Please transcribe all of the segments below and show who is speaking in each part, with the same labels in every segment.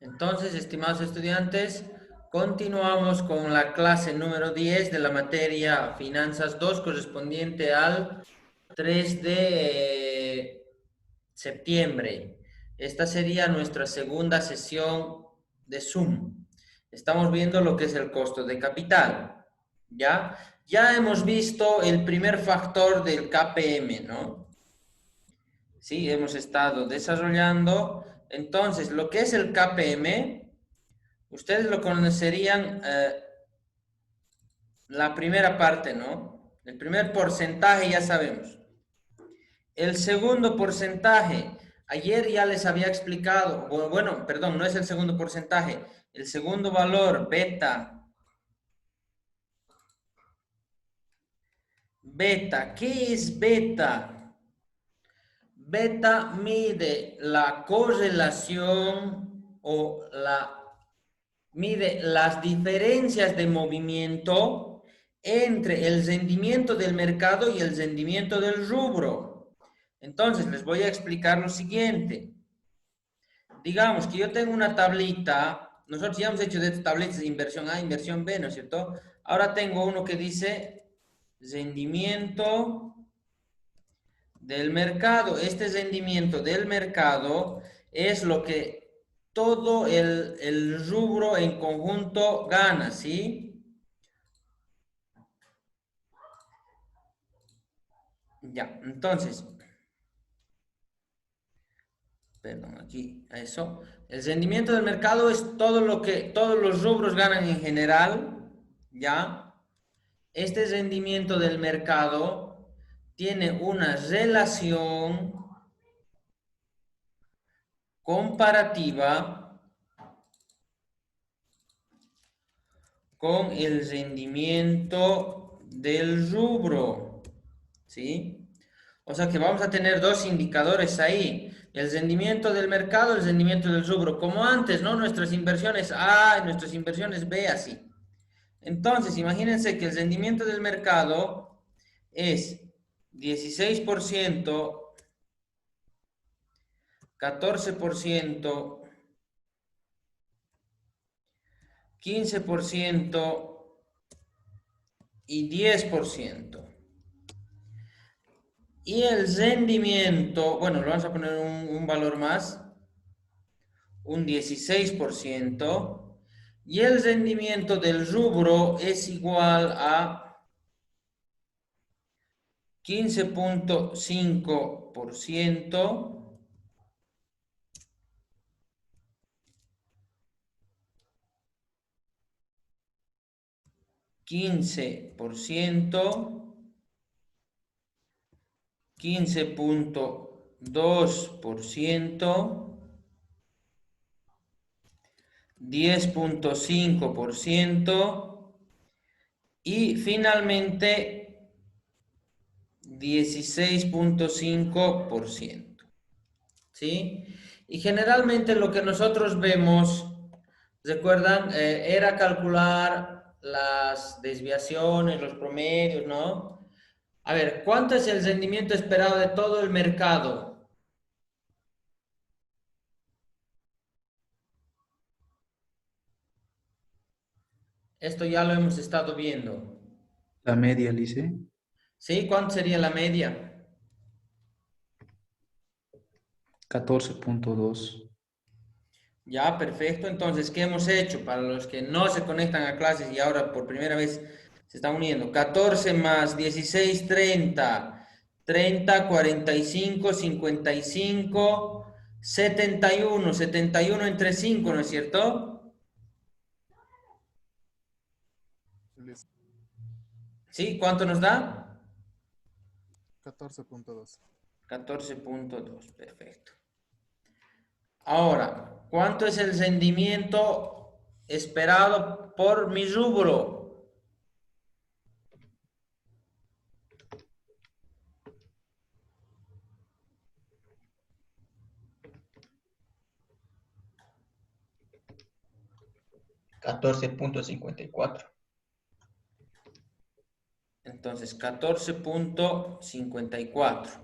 Speaker 1: Entonces, estimados estudiantes, continuamos con la clase número 10 de la materia Finanzas 2, correspondiente al 3 de septiembre. Esta sería nuestra segunda sesión de Zoom. Estamos viendo lo que es el costo de capital, ¿ya? Ya hemos visto el primer factor del KPM, ¿no? Sí, hemos estado desarrollando. Entonces, lo que es el KPM, ustedes lo conocerían la primera parte, ¿no? El primer porcentaje ya sabemos. El segundo porcentaje, ayer ya les había explicado, bueno, perdón, no es el segundo porcentaje, el segundo valor, beta. Beta, ¿qué es beta? Beta mide la correlación o mide las diferencias de movimiento entre el rendimiento del mercado y el rendimiento del rubro. Entonces, les voy a explicar lo siguiente. Digamos que yo tengo una tablita, nosotros ya hemos hecho de tabletas de inversión A, inversión B, ¿no es cierto? Ahora tengo uno que dice rendimiento del mercado. Este rendimiento del mercado es lo que todo el rubro en conjunto gana, ¿sí? Ya, entonces, perdón, aquí, eso. El rendimiento del mercado es todo lo que todos los rubros ganan en general, ¿ya? Este rendimiento del mercado tiene una relación comparativa con el rendimiento del rubro, ¿sí? O sea que vamos a tener dos indicadores ahí, el rendimiento del mercado, el rendimiento del rubro, como antes, ¿no? Nuestras inversiones A, nuestras inversiones B, así. Entonces, imagínense que el rendimiento del mercado es 16%, 14%, 15% y 10%. Y el rendimiento, bueno, le vamos a poner un valor más, un 16%. Y el rendimiento del rubro es igual a 15.5%, 15%, 15.2%, 10.5% y finalmente 16.5%. ¿Sí? Y generalmente lo que nosotros vemos, ¿recuerdan? Era calcular las desviaciones, los promedios, ¿no? A ver, ¿cuánto es el rendimiento esperado de todo el mercado? Esto ya lo hemos estado viendo.
Speaker 2: La media, Lice,
Speaker 1: ¿Sí? ¿Cuánto sería la media?
Speaker 2: 14.2.
Speaker 1: Ya, perfecto. Entonces, ¿qué hemos hecho? Para los que no se conectan a clases y ahora por primera vez se están uniendo. 14 más 16, 30. 30, 45, 55, 71. 71 entre 5, ¿no es cierto? ¿Sí? ¿Cuánto nos da?
Speaker 3: 14.2.
Speaker 1: 14.2. Perfecto. Ahora, ¿cuánto es el rendimiento esperado por mi rubro?
Speaker 4: $14.54.
Speaker 1: Entonces, 14.54.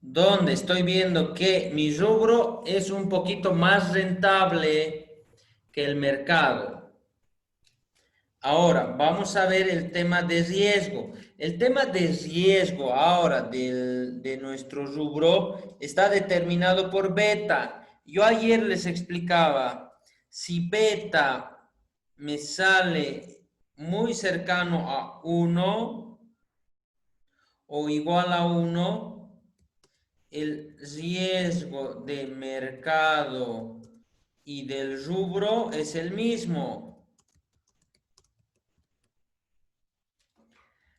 Speaker 1: Donde estoy viendo que mi rubro es un poquito más rentable que el mercado. Ahora, vamos a ver el tema de riesgo. El tema de riesgo ahora de nuestro rubro está determinado por beta. Yo ayer les explicaba, si beta me sale muy cercano a 1 o igual a 1, el riesgo de mercado y del rubro es el mismo.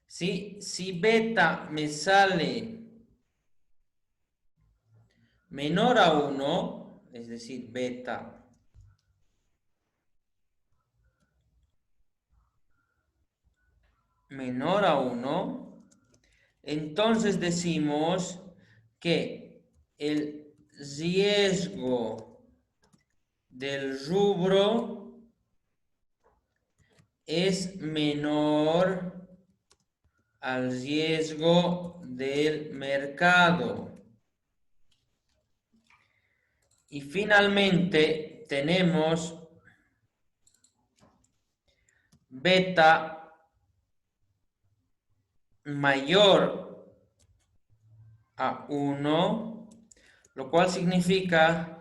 Speaker 1: ¿Sí? Si beta me sale menor a 1, es decir, beta menor a 1, entonces decimos que el riesgo del rubro es menor al riesgo del mercado. Y finalmente tenemos beta mayor a 1, lo cual significa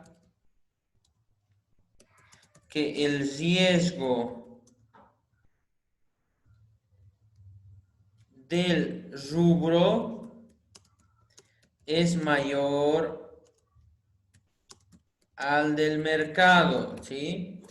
Speaker 1: que el riesgo del rubro es mayor al del mercado, ¿sí?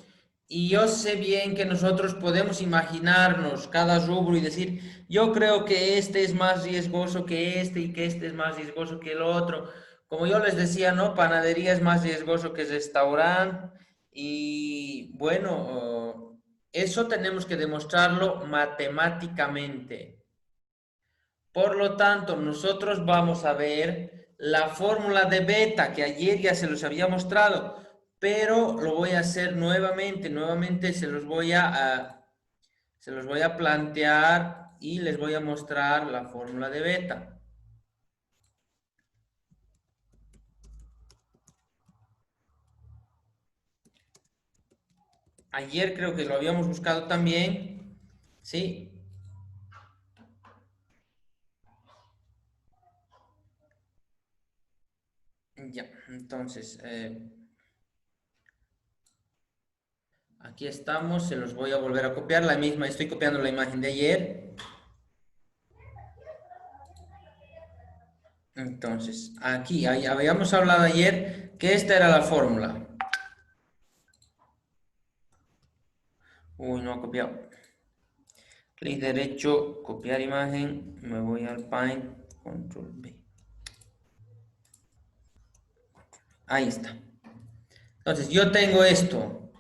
Speaker 1: Y yo sé bien que nosotros podemos imaginarnos cada rubro y decir, yo creo que este es más riesgoso que este y que este es más riesgoso que el otro. Como yo les decía, ¿no? Panadería es más riesgoso que restaurante y bueno, eso tenemos que demostrarlo matemáticamente. Por lo tanto, nosotros vamos a ver la fórmula de beta que ayer ya se los había mostrado, pero lo voy a hacer nuevamente. Nuevamente se los voy a plantear y les voy a mostrar la fórmula de beta. Ayer creo que lo habíamos buscado también, ¿sí? Ya, entonces, aquí estamos, se los voy a volver a copiar, la misma, estoy copiando la imagen de ayer. Entonces, aquí habíamos hablado ayer que esta era la fórmula. Uy, no ha copiado. Clic derecho, copiar imagen, me voy al Paint, control B. Ahí está. Entonces, yo tengo esto.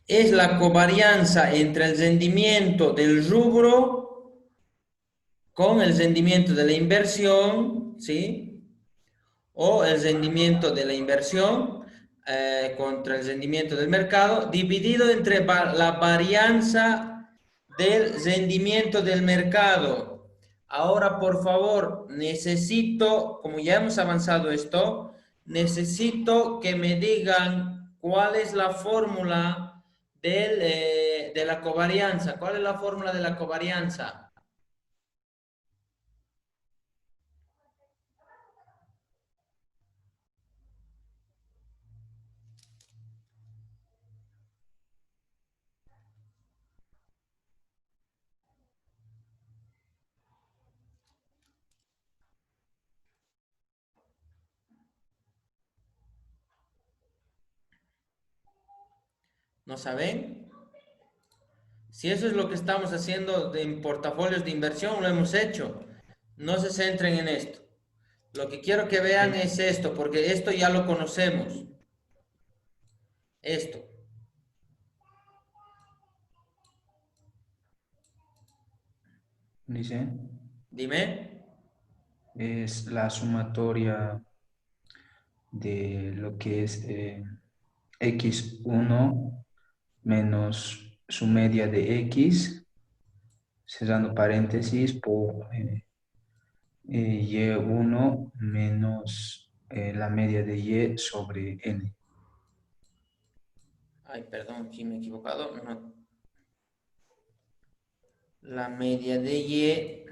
Speaker 1: Es la covarianza entre el rendimiento del rubro con el rendimiento de la inversión, ¿sí? O el rendimiento de la inversión contra el rendimiento del mercado, dividido entre la varianza del rendimiento del mercado. Ahora, por favor, necesito, como ya hemos avanzado esto, necesito que me digan cuál es la fórmula de la covarianza. ¿Cuál es la fórmula de la covarianza? ¿No saben? Si eso es lo que estamos haciendo en portafolios de inversión, lo hemos hecho. No se centren en esto. Lo que quiero que vean
Speaker 2: Sí.
Speaker 1: es esto, porque esto ya lo conocemos. Esto.
Speaker 2: Dice,
Speaker 1: Dime.
Speaker 2: es la sumatoria de lo que es x1 menos su media de x, cerrando paréntesis, por y1 menos la media de y sobre n.
Speaker 1: Ay, perdón, aquí me he equivocado. No. La media de Y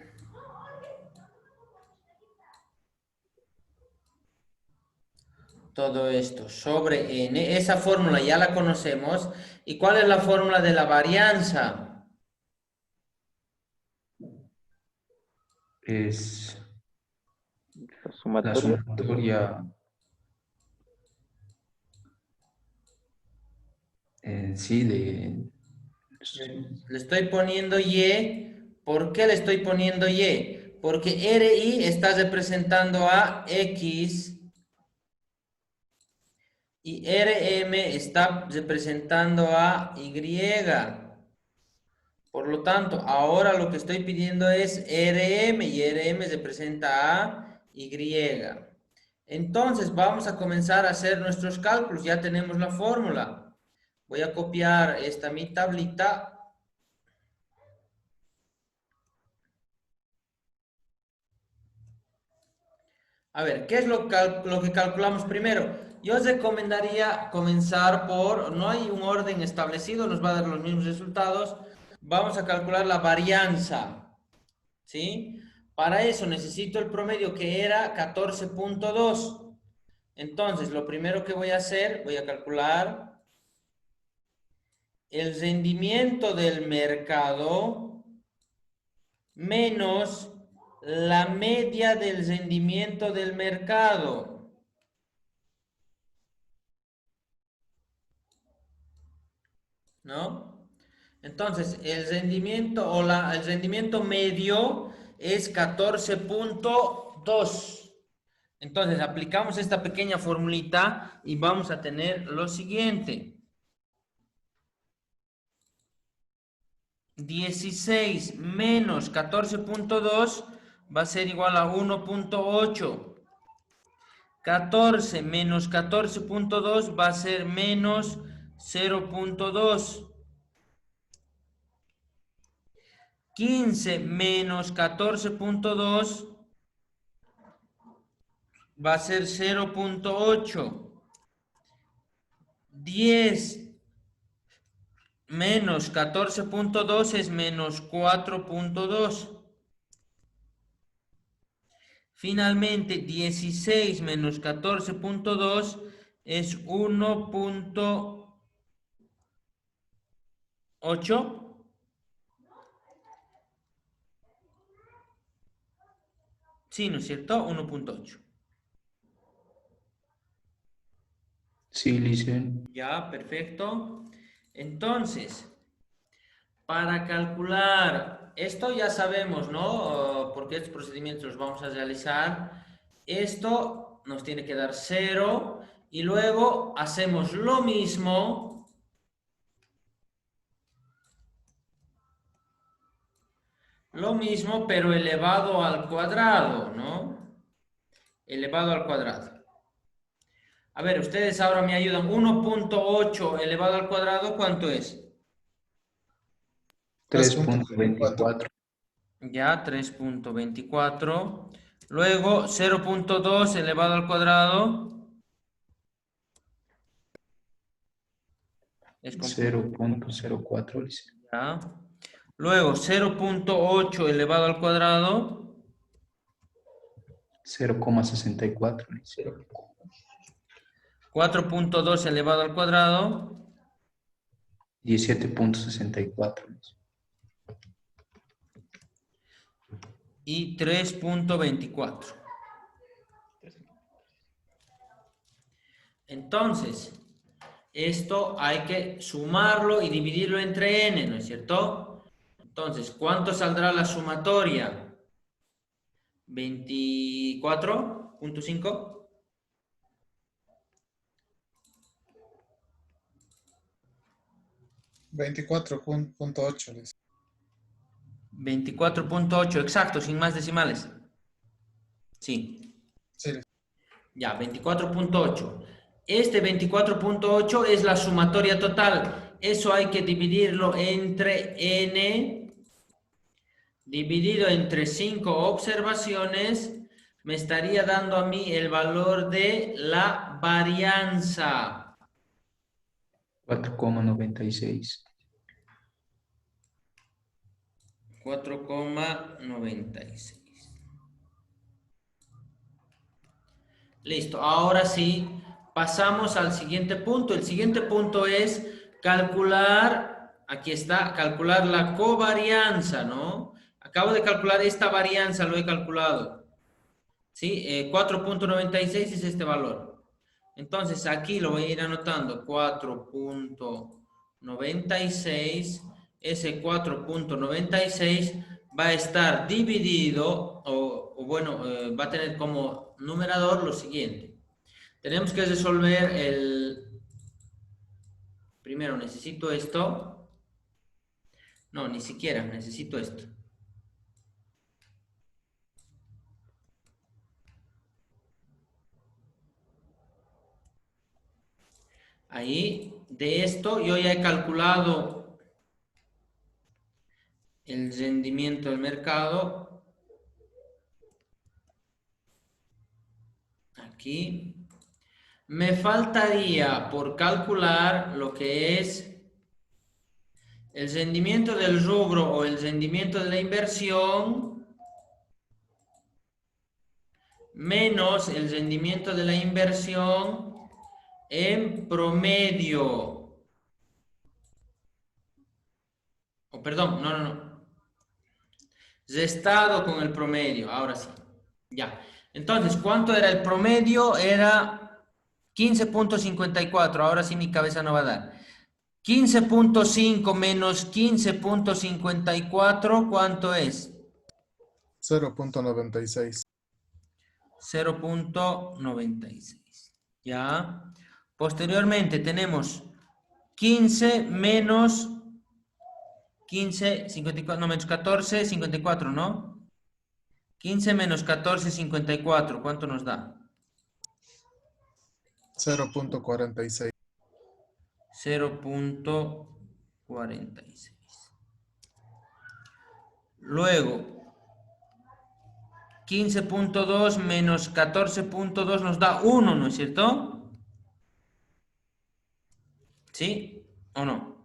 Speaker 1: todo esto sobre n. Esa fórmula ya la conocemos. ¿Y cuál es la fórmula de la varianza?
Speaker 2: Es
Speaker 3: La
Speaker 2: la
Speaker 3: sumatoria.
Speaker 2: sumatoria sí de
Speaker 1: Le estoy poniendo Y. ¿Por qué le estoy poniendo Y? Porque RI está representando a X y RM está representando a Y. Por lo tanto, ahora lo que estoy pidiendo es RM y RM representa a Y. Entonces, vamos a comenzar a hacer nuestros cálculos. Ya tenemos la fórmula. Voy a copiar esta mi tablita. A ver, ¿qué es lo que calculamos primero? Yo os recomendaría comenzar por, no hay un orden establecido, nos va a dar los mismos resultados. Vamos a calcular la varianza, ¿sí? Para eso necesito el promedio que era 14.2. Entonces, lo primero que voy a hacer, voy a calcular el rendimiento del mercado menos la media del rendimiento del mercado. ¿No? Entonces, el rendimiento el rendimiento medio es 14.2. Entonces, aplicamos esta pequeña formulita y vamos a tener lo siguiente. 16 menos 14.2 va a ser igual a 1.8. 14 menos 14.2 va a ser menos 0.2. 15 menos 14.2 va a ser 0.8. 10 menos 14.2 es menos 4.2. Finalmente, 16 menos 14.2 es 1.8. Sí, ¿no es cierto? 1.8.
Speaker 2: sí, Licen.
Speaker 1: Ya, perfecto. Entonces, para calcular, esto ya sabemos, ¿no? Porque estos procedimientos los vamos a realizar. Esto nos tiene que dar 0 y luego hacemos lo mismo. Lo mismo, pero elevado al cuadrado, ¿no? Elevado al cuadrado. A ver, ustedes ahora me ayudan. 1.8 elevado al cuadrado, ¿cuánto es?
Speaker 2: 3.24.
Speaker 1: Ya, 3.24. Luego, 0.2 elevado al cuadrado. Es con
Speaker 2: 0.04, Licen.
Speaker 1: ya. Luego, 0.8 elevado al cuadrado.
Speaker 2: 0.64, Licen.
Speaker 1: 4.2 elevado al cuadrado.
Speaker 2: 17.64, Licen.
Speaker 1: Y 3.24. Entonces, esto hay que sumarlo y dividirlo entre n, ¿no es cierto? Entonces, ¿cuánto saldrá la sumatoria? 24.5.
Speaker 4: 24.8.
Speaker 1: 24.8, exacto, sin más decimales. Sí,
Speaker 4: Sí,
Speaker 1: ya, 24.8. Este 24.8 es la sumatoria total. Eso hay que dividirlo entre n, dividido entre 5 observaciones, me estaría dando a mí el valor de la varianza.
Speaker 2: 4,96.
Speaker 1: 4,96. Listo, ahora sí, pasamos al siguiente punto. El siguiente punto es calcular, aquí está, calcular la covarianza, ¿no? Acabo de calcular esta varianza, lo he calculado. ¿Sí? 4,96 es este valor. Entonces, aquí lo voy a ir anotando. 4,96. Ese 4,96 va a estar dividido, bueno, va a tener como numerador lo siguiente. Tenemos que resolver el... Primero necesito esto. No, ni siquiera, necesito esto. Ahí, de esto, yo ya he calculado el rendimiento del mercado. Aquí. Me faltaría por calcular lo que es el rendimiento del rubro o el rendimiento de la inversión menos el rendimiento de la inversión en promedio. O perdón, no. Restado con el promedio, ahora sí. Ya. Entonces, ¿cuánto era el promedio? Era 15,54. Ahora sí mi cabeza no va a dar. 15,5 menos 15,54, ¿cuánto es?
Speaker 4: 0.96.
Speaker 1: 0,96. Ya. Posteriormente tenemos 15 menos 15, 54, no, menos 14, 54, ¿no? 15 menos 14, 54, ¿cuánto nos da?
Speaker 4: 0.46.
Speaker 1: 0,46. Luego, 15,2 menos 14,2 nos da 1, ¿no es cierto? ¿Sí o no?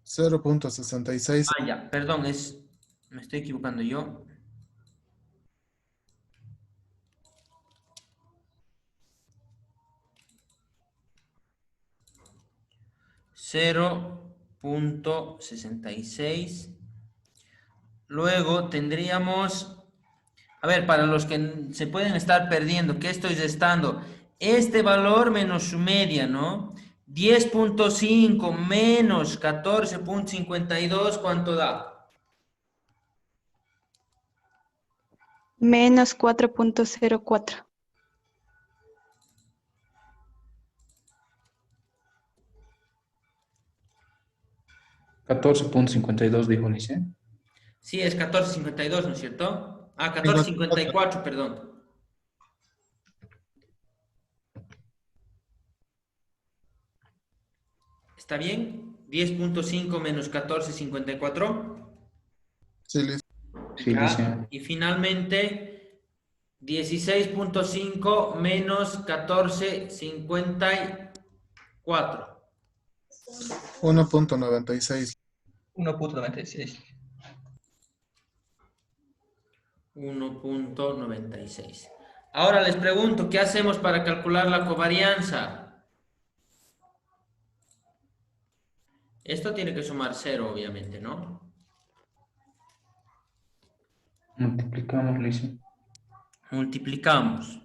Speaker 4: 0.66.
Speaker 1: Ah, ya, perdón, me estoy equivocando yo. .66. Luego tendríamos, a ver, para los que se pueden estar perdiendo, ¿qué estoy restando? Este valor menos su media, ¿no? 10,5 menos 14,52, ¿cuánto da?
Speaker 5: Menos 4.04.
Speaker 2: 14,52 dijo Lice.
Speaker 1: Sí, es 14,52, ¿no es cierto? Ah, 14,54, perdón. ¿Está bien? 10,5 menos 14,54.
Speaker 4: Sí, listo.
Speaker 2: Sí,
Speaker 1: Ya.
Speaker 2: Lice.
Speaker 1: Y finalmente, 16,5 menos 14,54.
Speaker 4: 1.96.
Speaker 6: 1.96.
Speaker 1: 1,96. Ahora les pregunto, ¿qué hacemos para calcular la covarianza? Esto tiene que sumar 0, obviamente, ¿no?
Speaker 2: Multiplicamos, Lice.
Speaker 1: Multiplicamos.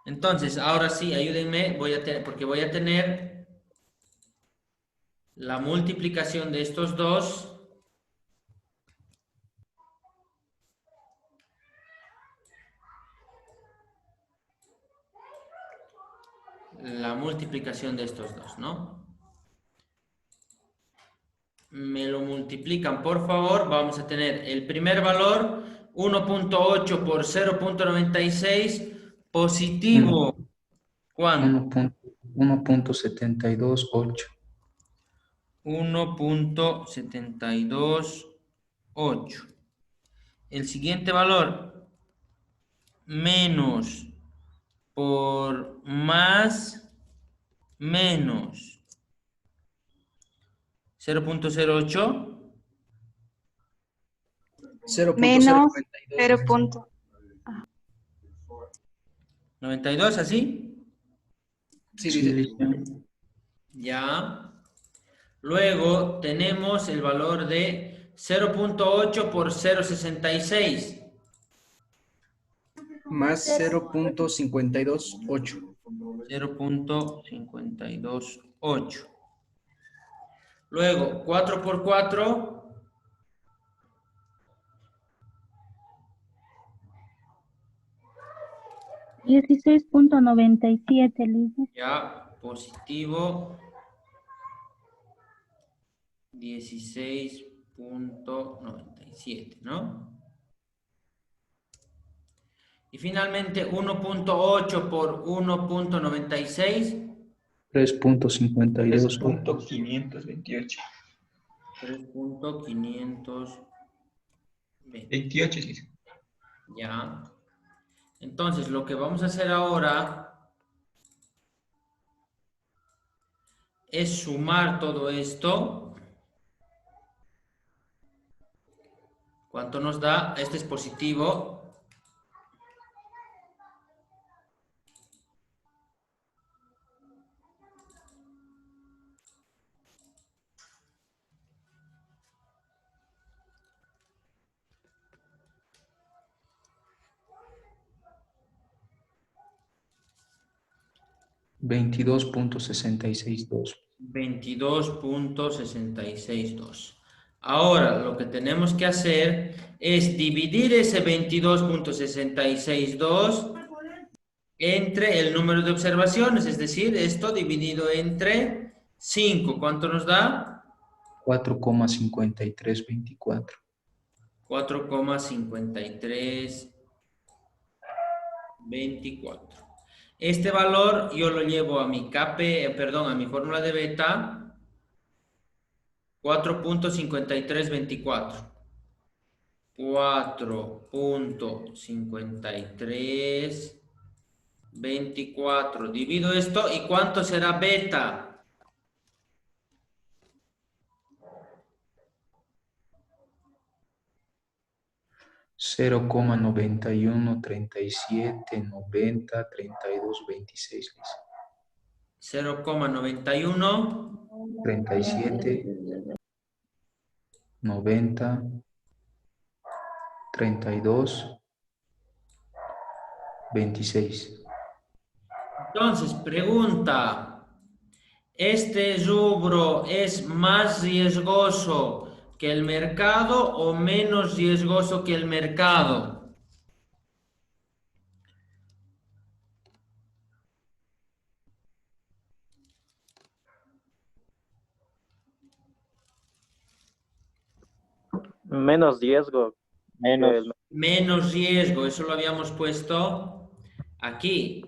Speaker 1: Entonces, ahora sí, ayúdenme, porque voy a tener la multiplicación de estos dos. La multiplicación de estos dos, ¿no? Me lo multiplican, por favor. Vamos a tener el primer valor, 1,8 por 0,96, positivo. ¿Cuánto?
Speaker 2: 1.728.
Speaker 1: 1,728. El siguiente valor, menos por más, menos 0.08.
Speaker 5: Menos
Speaker 2: 0.092.
Speaker 1: 92, ¿así?
Speaker 6: Sí,
Speaker 2: Sí,
Speaker 6: lice.
Speaker 2: lice.
Speaker 1: Ya. Luego tenemos el valor de 0.8 por 0.66.
Speaker 6: Más 0.528.
Speaker 1: 0.528. Luego, 4 por 4.
Speaker 7: 16.97, Lice.
Speaker 1: Ya, positivo. 16.97, ¿no? Y finalmente 1.8 por 1.96.
Speaker 2: 3.52.
Speaker 6: 3.528.
Speaker 1: 3.520.
Speaker 6: 28, lice.
Speaker 1: Ya. Entonces, lo que vamos a hacer ahora es sumar todo esto. ¿Cuánto nos da? Este es positivo.
Speaker 2: $22.662.
Speaker 1: 22.662. Ahora lo que tenemos que hacer es dividir ese 22.662 entre el número de observaciones, es decir, esto dividido entre 5. ¿Cuánto nos da?
Speaker 2: 4,5324.
Speaker 1: 4,5324. Este valor yo lo llevo a mi a mi fórmula de beta. 4.5324. 4.5324. Divido esto y ¿cuánto será beta?
Speaker 2: 0,9137903226.
Speaker 1: 0,91.
Speaker 2: 37 90 32 26.
Speaker 1: Entonces, pregunta, ¿este rubro es más riesgoso que el mercado o menos riesgoso que el mercado?
Speaker 3: Menos riesgo.
Speaker 8: Menos.
Speaker 1: Menos riesgo, eso lo habíamos puesto aquí,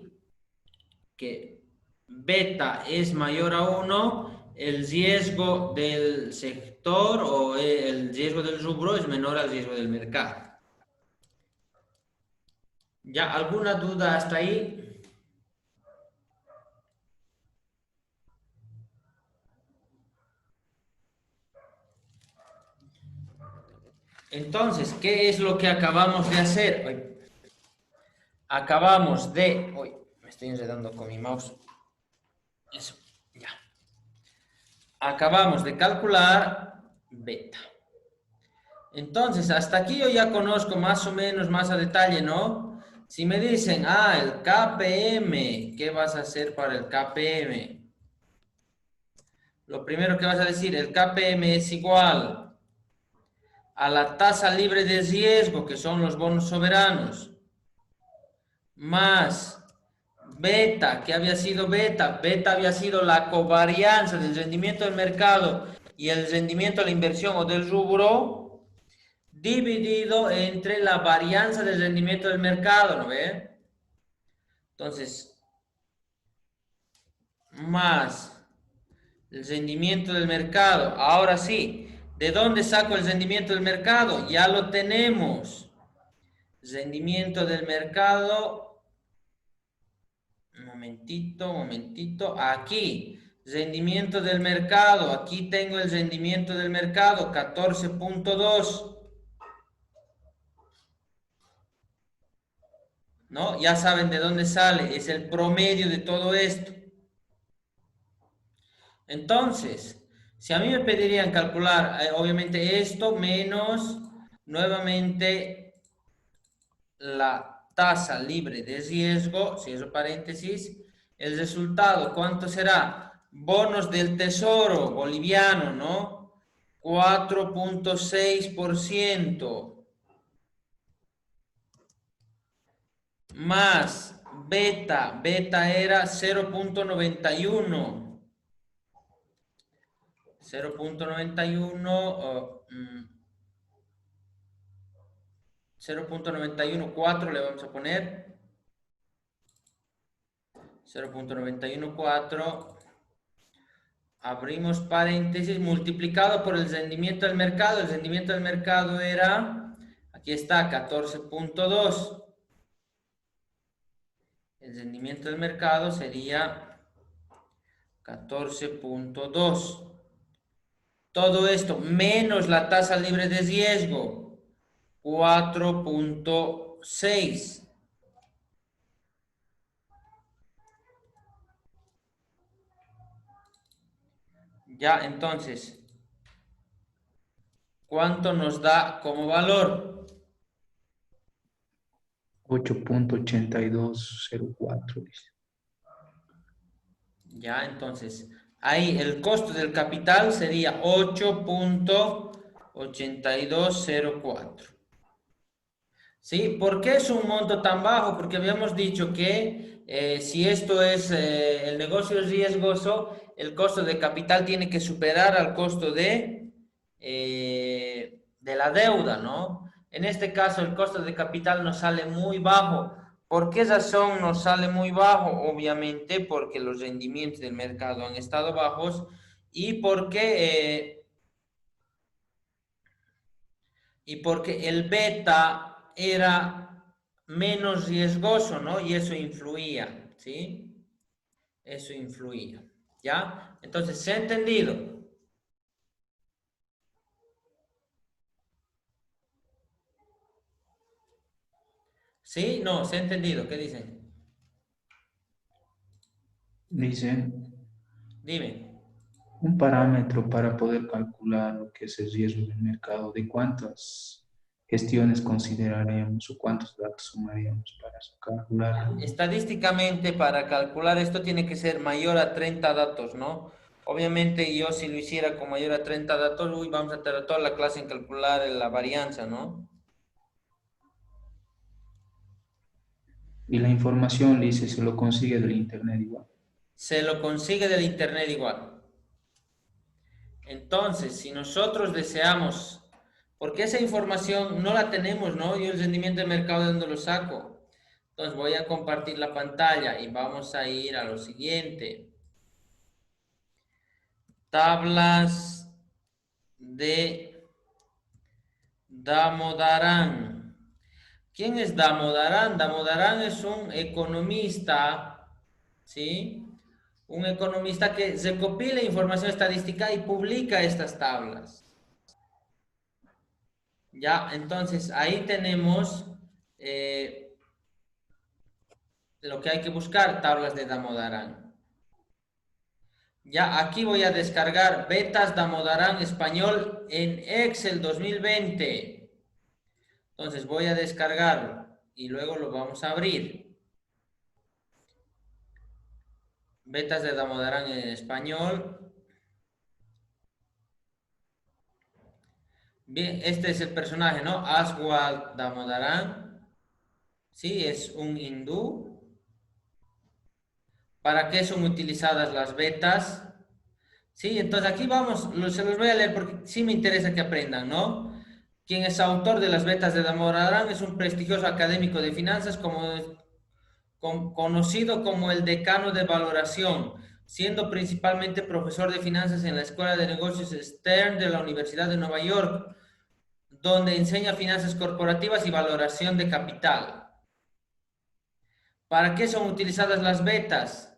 Speaker 1: que beta es mayor a 1, el riesgo del sector o el riesgo del rubro es menor al riesgo del mercado. ¿Ya alguna duda hasta ahí? Entonces, ¿qué es lo que acabamos de hacer? Acabamos de... Uy, me estoy enredando con mi mouse. Eso, ya. Acabamos de calcular beta. Entonces, hasta aquí yo ya conozco más o menos más a detalle, ¿no? Si me dicen, el KPM, ¿qué vas a hacer para el KPM? Lo primero que vas a decir, el KPM es igual a la tasa libre de riesgo, que son los bonos soberanos, más beta, ¿qué había sido beta? Beta había sido la covarianza del rendimiento del mercado y el rendimiento de la inversión o del rubro, dividido entre la varianza del rendimiento del mercado, ¿no ve? Entonces, más el rendimiento del mercado. Ahora sí, ¿de dónde saco el rendimiento del mercado? Ya lo tenemos. Rendimiento del mercado. Momentito. Aquí. Rendimiento del mercado. Aquí tengo el rendimiento del mercado, 14.2. ¿No? Ya saben de dónde sale. Es el promedio de todo esto. Entonces, si a mí me pedirían calcular, obviamente esto menos nuevamente la tasa libre de riesgo, cierro paréntesis, el resultado, ¿cuánto será? Bonos del tesoro boliviano, ¿no? 4.6% más beta era 0.91. 0.914 le vamos a poner 0.914, abrimos paréntesis, multiplicado por el rendimiento del mercado. El rendimiento del mercado era, aquí está, 14.2. El rendimiento del mercado sería 14.2. Todo esto menos la tasa libre de riesgo, 4.6. Ya, entonces, ¿cuánto nos da como valor?
Speaker 2: 8.8204, dice.
Speaker 1: Ya, entonces, ahí el costo del capital sería 8.8204. ¿Sí? ¿Por qué es un monto tan bajo? Porque habíamos dicho que si esto es el negocio es riesgoso, el costo de capital tiene que superar al costo de la deuda, ¿no? En este caso, el costo de capital nos sale muy bajo. ¿Por qué razón nos sale muy bajo? Obviamente porque los rendimientos del mercado han estado bajos y porque el beta era menos riesgoso, ¿no? Y eso influía, ¿sí? Eso influía, ¿ya? Entonces, ¿se ha entendido? ¿Sí? No, ¿se ha entendido? ¿Qué dicen?
Speaker 2: Dice,
Speaker 1: Dime.
Speaker 2: un parámetro para poder calcular lo que es el riesgo del mercado, ¿de cuántas gestiones consideraríamos o cuántos datos sumaríamos para calcular?
Speaker 1: Estadísticamente, para calcular esto tiene que ser mayor a 30 datos, ¿no? Obviamente, yo si lo hiciera con mayor a 30 datos, uy, vamos a tardar toda la clase en calcular la varianza, ¿no?
Speaker 2: Y la información, dice, se lo consigue del internet igual.
Speaker 1: Se lo consigue del internet igual. Entonces, si nosotros deseamos, porque esa información no la tenemos, ¿no? Yo el rendimiento de mercado, ¿de dónde lo saco? Entonces voy a compartir la pantalla y vamos a ir a lo siguiente. Tablas de Damodaran. ¿Quién es Damodaran? Damodaran es un economista, ¿sí? Un economista que recopila información estadística y publica estas tablas. Ya, entonces ahí tenemos lo que hay que buscar, tablas de Damodaran. Ya, aquí voy a descargar Betas Damodaran español en Excel 2020. Entonces voy a descargarlo y luego lo vamos a abrir. Betas de Damodaran en español. Bien, este es el personaje, ¿no? Aswad Damodaran. Sí, es un hindú. ¿Para qué son utilizadas las betas? Sí, entonces aquí vamos, se los voy a leer porque sí me interesa que aprendan, ¿no? Quien es autor de las betas de Damodaran es un prestigioso académico de finanzas conocido como el decano de valoración, siendo principalmente profesor de finanzas en la Escuela de Negocios Stern de la Universidad de Nueva York, donde enseña finanzas corporativas y valoración de capital. ¿Para qué son utilizadas las betas?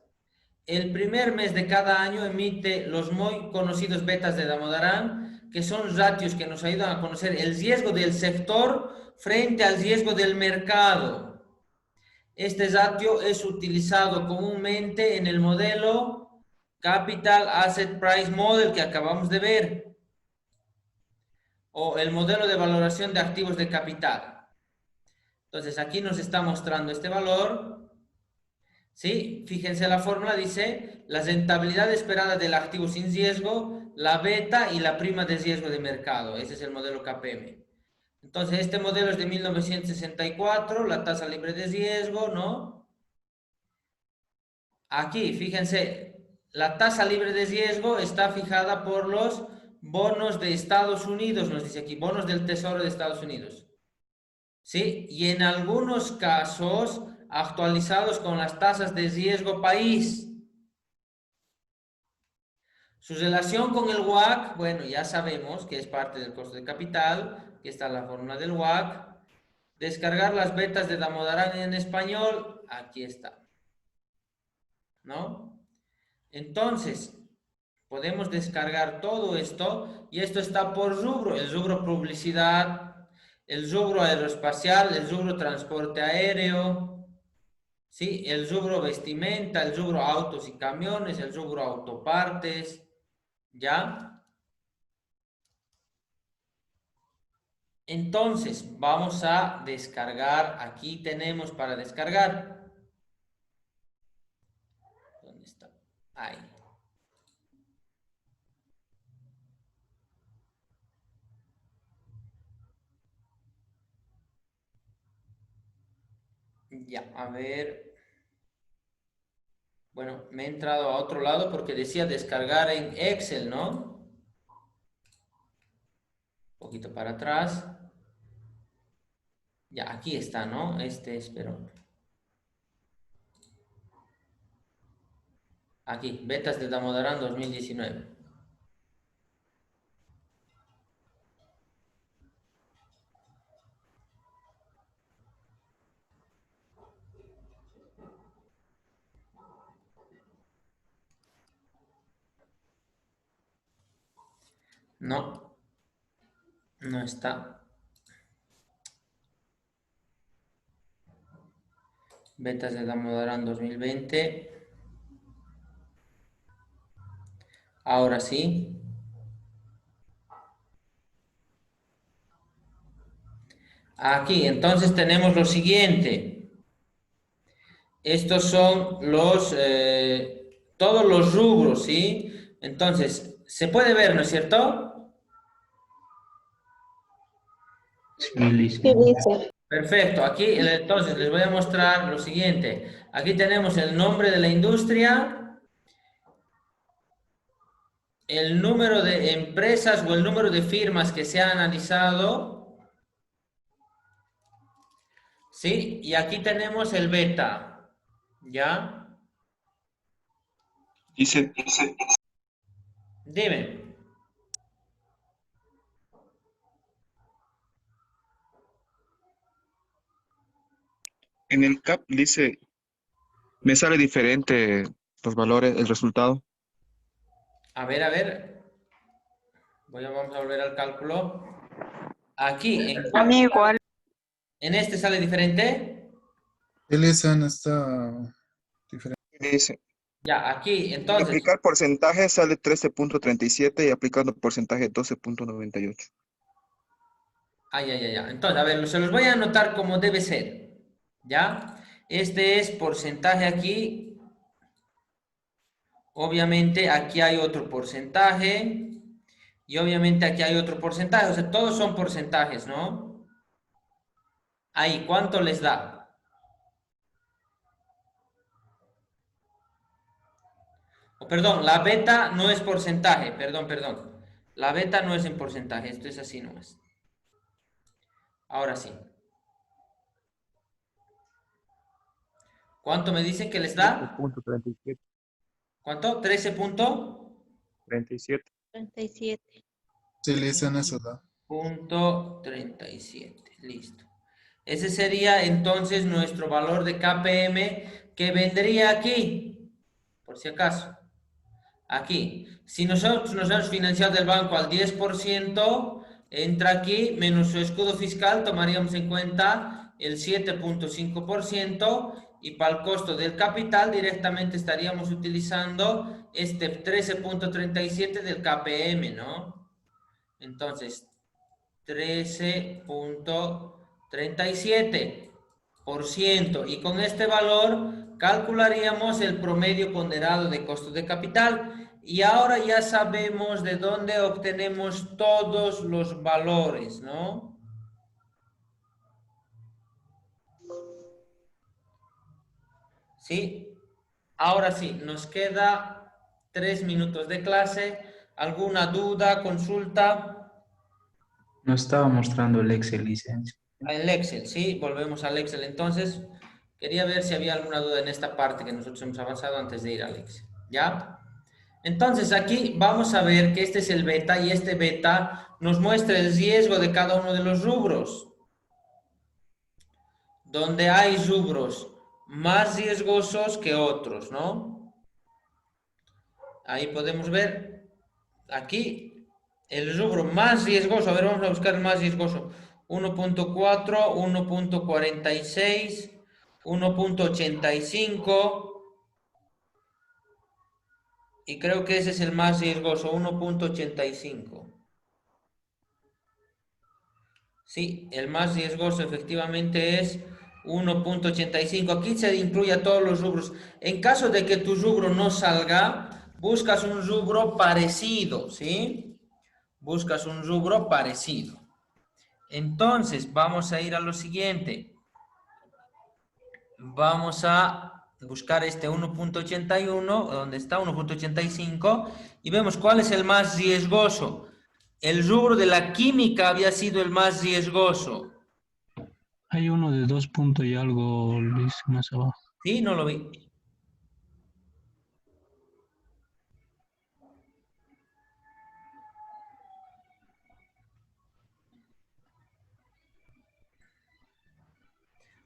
Speaker 1: el primer mes de cada año emite los muy conocidos betas de Damodaran, que son ratios que nos ayudan a conocer el riesgo del sector frente al riesgo del mercado. Este ratio es utilizado comúnmente en el modelo Capital Asset Price Model que acabamos de ver, o el modelo de valoración de activos de capital. Entonces aquí nos está mostrando este valor. ¿Sí? Fíjense la fórmula, dice la rentabilidad esperada del activo sin riesgo, la beta y la prima de riesgo de mercado. Ese es el modelo KPM. Entonces, este modelo es de 1964, la tasa libre de riesgo, ¿no? Aquí, fíjense, la tasa libre de riesgo está fijada por los bonos de Estados Unidos, nos dice aquí, bonos del Tesoro de Estados Unidos. ¿Sí? Y en algunos casos actualizados con las tasas de riesgo país. Su relación con el WACC, bueno, ya sabemos que es parte del costo de capital, aquí está la fórmula del WACC. Descargar las betas de Damodaran en español, aquí está. ¿No? Entonces, podemos descargar todo esto, y esto está por rubro, el rubro publicidad, el rubro aeroespacial, el rubro transporte aéreo, ¿sí? El rubro vestimenta, el rubro autos y camiones, el rubro autopartes, ¿ya? Entonces, vamos a descargar, aquí tenemos para descargar. ¿Dónde está? Ahí. Ya, a ver. Bueno, me he entrado a otro lado porque decía descargar en Excel, ¿no? Un poquito para atrás. Ya, aquí está, ¿no? Espero. Aquí, betas de Damodaran 2019. No, no está. Betas de Damodaran 2020. Ahora sí. Aquí, entonces tenemos lo siguiente. Estos son los, todos los rubros, ¿sí? Entonces, se puede ver, ¿no es cierto?
Speaker 2: Sí, listo.
Speaker 5: ¿Qué dice?
Speaker 1: Perfecto. Aquí, entonces, les voy a mostrar lo siguiente. Aquí tenemos el nombre de la industria, el número de empresas o el número de firmas que se ha analizado, ¿sí? Y aquí tenemos el beta, ¿ya? Dime.
Speaker 7: En el CAP dice, me sale diferente los valores, el resultado.
Speaker 1: A ver. Vamos a volver al cálculo. Aquí,
Speaker 5: A mí igual.
Speaker 1: ¿en este sale diferente?
Speaker 4: LSAN está diferente.
Speaker 7: Dice,
Speaker 1: Ya, aquí, entonces.
Speaker 7: aplicar porcentaje sale 13.37 y aplicando porcentaje 12.98.
Speaker 1: Ya. Entonces, a ver, se los voy a anotar como debe ser. ¿Ya? Este es porcentaje aquí. Obviamente aquí hay otro porcentaje. Y obviamente aquí hay otro porcentaje. O sea, todos son porcentajes, ¿no? Ahí, ¿cuánto les da? Oh, perdón, la beta no es porcentaje. Perdón. La beta no es en porcentaje. Esto es así nomás. Ahora sí. ¿Cuánto me dicen que les da?
Speaker 7: 13.37.
Speaker 1: ¿Cuánto?
Speaker 7: 37.
Speaker 5: 37.
Speaker 4: Sí, LSAN eso da.
Speaker 1: Punto 37. Listo. Ese sería entonces nuestro valor de KPM que vendría aquí. por si acaso. Aquí, si nosotros nos hemos financiado del banco al 10%, entra aquí, menos su escudo fiscal, tomaríamos en cuenta el 7.5% y para el costo del capital directamente estaríamos utilizando este 13.37 del KPM, ¿no? Entonces, 13.37%, y con este valor calcularíamos el promedio ponderado de costos de capital, y ahora ya sabemos de dónde obtenemos todos los valores, ¿no? ¿Sí? Ahora sí, nos queda 3 minutos de clase. ¿Alguna duda, consulta?
Speaker 2: No estaba mostrando el Excel, licencia.
Speaker 1: El Excel, sí, volvemos al Excel. Entonces, quería ver si había alguna duda en esta parte que nosotros hemos avanzado antes de ir al Excel. ¿Ya? Entonces, aquí vamos a ver que este es el beta y este beta nos muestra el riesgo de cada uno de los rubros. Donde hay rubros más riesgosos que otros, ¿no? Ahí podemos ver aquí el rubro más riesgoso. A ver, vamos a buscar el más riesgoso. 1.4, 1.46, 1.85. Y creo que ese es el más riesgoso, 1.85. Sí, el más riesgoso efectivamente es 1.85. Aquí se incluye a todos los rubros. En caso de que tu rubro no salga, buscas un rubro parecido, ¿sí? Buscas un rubro parecido. Entonces, vamos a ir a lo siguiente. Vamos a buscar este 1.81, donde está 1.85, y vemos cuál es el más riesgoso. El rubro de la química había sido el más riesgoso.
Speaker 8: Hay uno de 2 puntos y algo, Luis, más abajo.
Speaker 1: Sí, no lo vi.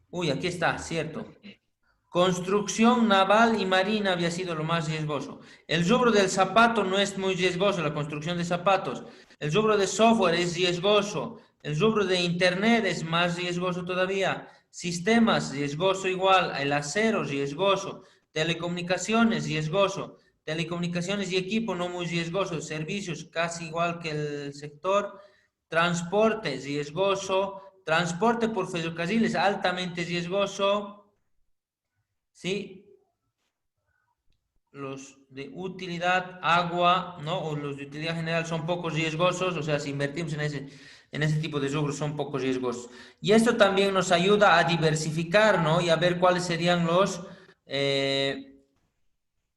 Speaker 1: Uy, aquí está, cierto. Construcción naval y marina había sido lo más riesgoso. El rubro del zapato no es muy riesgoso, la construcción de zapatos. El rubro de software es riesgoso. El rubro de internet es más riesgoso todavía. Sistemas, riesgoso igual. El acero, riesgoso. Telecomunicaciones, riesgoso. Telecomunicaciones y equipo no muy riesgoso. Servicios, casi igual que el sector. Transporte, riesgoso. Transporte por ferrocarriles, altamente riesgoso. ¿Sí? Los de utilidad, agua, ¿no? O los de utilidad general son poco riesgosos, o sea, si invertimos en ese tipo de rubros son poco riesgosos. Y esto también nos ayuda a diversificar, ¿no? Y a ver cuáles serían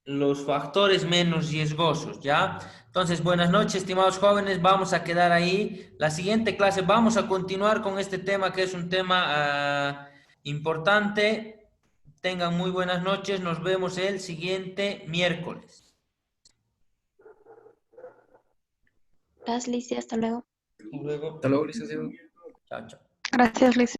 Speaker 1: los factores menos riesgosos, ¿ya? Entonces, buenas noches, estimados jóvenes, vamos a quedar ahí. La siguiente clase vamos a continuar con este tema, que es un tema importante. Tengan muy buenas noches, nos vemos el siguiente miércoles.
Speaker 5: Gracias, Licia. Hasta luego.
Speaker 1: Hasta luego.
Speaker 7: Hasta luego, licenciado.
Speaker 1: Chao, chao.
Speaker 5: Gracias, Licia.